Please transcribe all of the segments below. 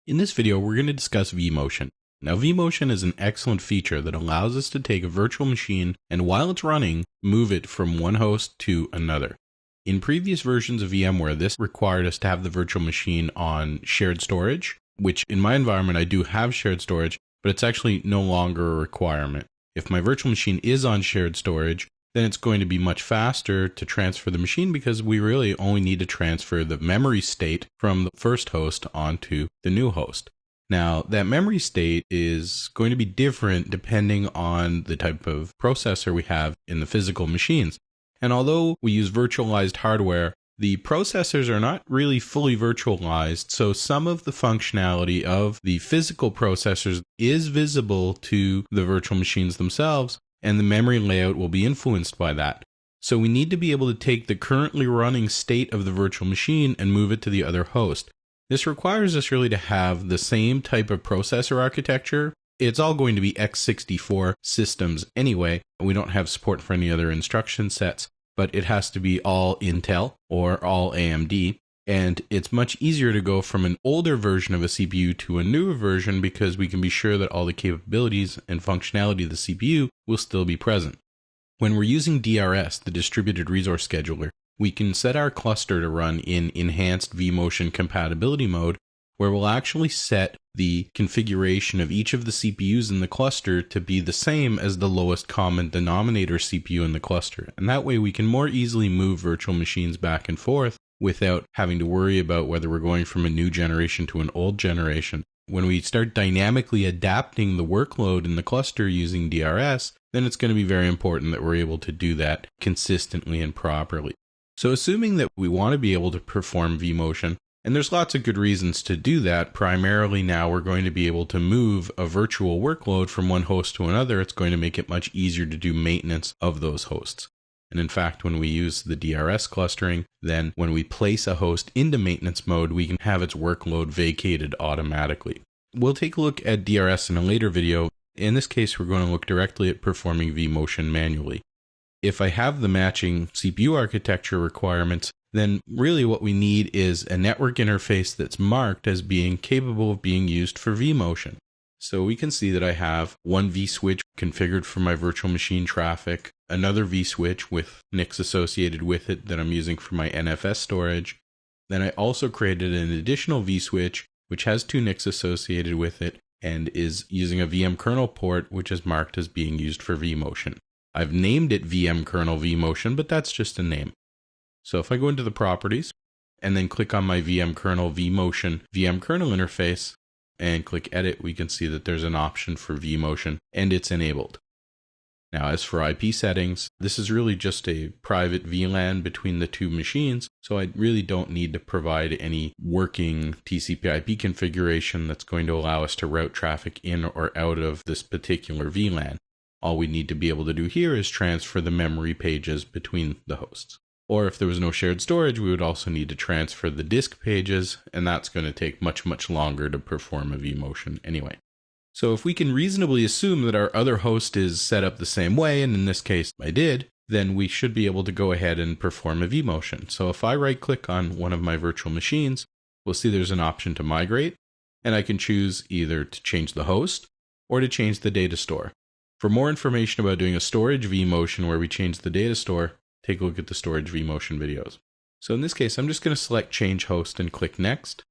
In this video, we're going to discuss vMotion. Now, vMotion is an excellent feature that allows us to take a virtual machine and while it's running, move it from one host to another. In previous versions of VMware, this required us to have the virtual machine on shared storage, which in my environment, I do have shared storage, but it's actually no longer a requirement. If my virtual machine is on shared storage, then it's going to be much faster to transfer the machine because we really only need to transfer the memory state from the first host onto the new host. Now, that memory state is going to be different depending on the type of processor we have in the physical machines. And although we use virtualized hardware, the processors are not really fully virtualized, so some of the functionality of the physical processors is visible to the virtual machines themselves, and the memory layout will be influenced by that. So we need to be able to take the currently running state of the virtual machine and move it to the other host. This requires us really to have the same type of processor architecture. It's all going to be x64 systems anyway. We don't have support for any other instruction sets, but it has to be all Intel or all AMD. And it's much easier to go from an older version of a CPU to a newer version because we can be sure that all the capabilities and functionality of the CPU will still be present. When we're using DRS, the Distributed Resource Scheduler, we can set our cluster to run in enhanced vMotion compatibility mode, where we'll actually set the configuration of each of the CPUs in the cluster to be the same as the lowest common denominator CPU in the cluster. And that way we can more easily move virtual machines back and forth without having to worry about whether we're going from a new generation to an old generation. When we start dynamically adapting the workload in the cluster using DRS, then it's going to be very important that we're able to do that consistently and properly. So assuming that we want to be able to perform vMotion, and there's lots of good reasons to do that, primarily now we're going to be able to move a virtual workload from one host to another. It's going to make it much easier to do maintenance of those hosts. And in fact, when we use the DRS clustering, then when we place a host into maintenance mode, we can have its workload vacated automatically. We'll take a look at DRS in a later video. In this case, we're going to look directly at performing vMotion manually. If I have the matching CPU architecture requirements, then really what we need is a network interface that's marked as being capable of being used for vMotion. So we can see that I have one vSwitch configured for my virtual machine traffic, another vSwitch with NICs associated with it that I'm using for my NFS storage. Then I also created an additional vSwitch which has two NICs associated with it and is using a VM kernel port which is marked as being used for vMotion. I've named it VM kernel vMotion, but that's just a name. So if I go into the properties and then click on my VM kernel vMotion VM kernel interface, and click edit, we can see that there's an option for vMotion and it's enabled. Now, as for IP settings, this is really just a private VLAN between the two machines, so I really don't need to provide any working TCP/IP configuration that's going to allow us to route traffic in or out of this particular VLAN. All we need to be able to do here is transfer the memory pages between the hosts. Or if there was no shared storage, we would also need to transfer the disk pages, and that's going to take much, much longer to perform a vMotion anyway. So if we can reasonably assume that our other host is set up the same way, and in this case I did, then we should be able to go ahead and perform a vMotion. So if I right click on one of my virtual machines, we'll see there's an option to migrate, and I can choose either to change the host or to change the data store. For more information about doing a storage vMotion where we change the data store, take a look at the storage vMotion videos. So in this case, I'm just going to select change host and click next,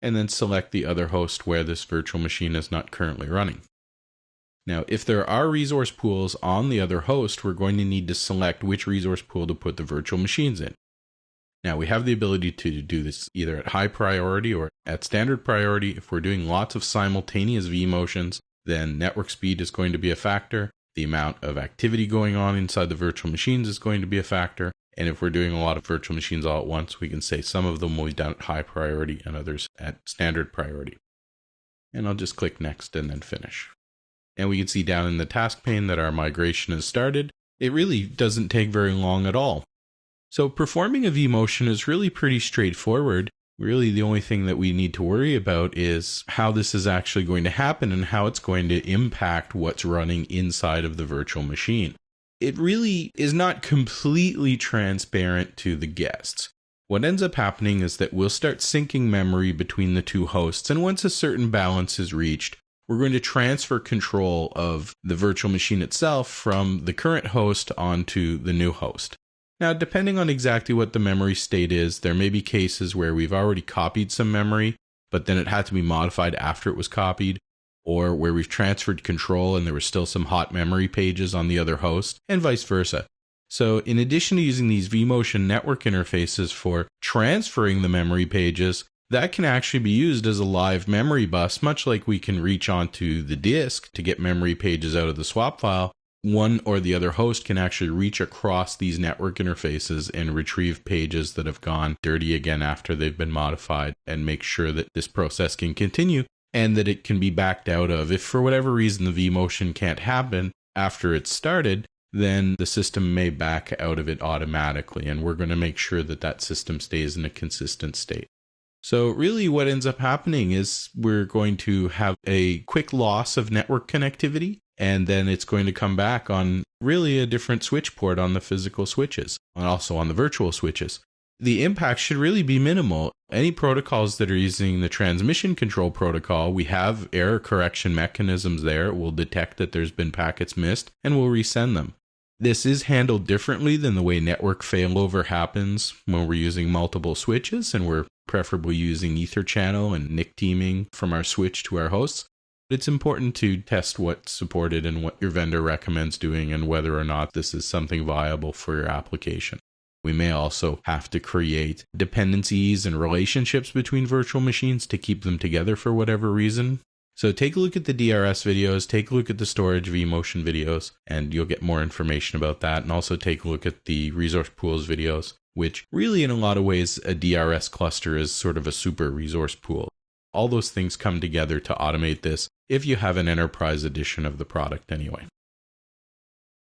and then select the other host where this virtual machine is not currently running. Now, if there are resource pools on the other host, we're going to need to select which resource pool to put the virtual machines in. Now, we have the ability to do this either at high priority or at standard priority. If we're doing lots of simultaneous vMotions, then network speed is going to be a factor. The amount of activity going on inside the virtual machines is going to be a factor. And if we're doing a lot of virtual machines all at once, we can say some of them will be done at high priority and others at standard priority. And I'll just click next and then finish. And we can see down in the task pane that our migration has started. It really doesn't take very long at all. So performing a vMotion is really pretty straightforward. Really, the only thing that we need to worry about is how this is actually going to happen and how it's going to impact what's running inside of the virtual machine. It really is not completely transparent to the guests. What ends up happening is that we'll start syncing memory between the two hosts, and once a certain balance is reached, we're going to transfer control of the virtual machine itself from the current host onto the new host. Now, depending on exactly what the memory state is, there may be cases where we've already copied some memory, but then it had to be modified after it was copied, or where we've transferred control and there were still some hot memory pages on the other host, and vice versa. So in addition to using these vMotion network interfaces for transferring the memory pages, that can actually be used as a live memory bus, much like we can reach onto the disk to get memory pages out of the swap file. One or the other host can actually reach across these network interfaces and retrieve pages that have gone dirty again after they've been modified, and make sure that this process can continue and that it can be backed out of. If for whatever reason the vMotion can't happen after it's started, then the system may back out of it automatically, and we're going to make sure that that system stays in a consistent state. So really what ends up happening is we're going to have a quick loss of network connectivity, and then it's going to come back on really a different switch port on the physical switches, and also on the virtual switches. The impact should really be minimal. Any protocols that are using the transmission control protocol, we have error correction mechanisms there. It will detect that there's been packets missed and will resend them. This is handled differently than the way network failover happens when we're using multiple switches, and we're preferably using ether channel and NIC teaming from our switch to our hosts. It's important to test what's supported and what your vendor recommends doing, and whether or not this is something viable for your application. We may also have to create dependencies and relationships between virtual machines to keep them together for whatever reason. So take a look at the DRS videos, take a look at the storage vMotion videos, and you'll get more information about that. And also take a look at the resource pools videos, which really in a lot of ways a DRS cluster is sort of a super resource pool. All those things come together to automate this if you have an enterprise edition of the product anyway.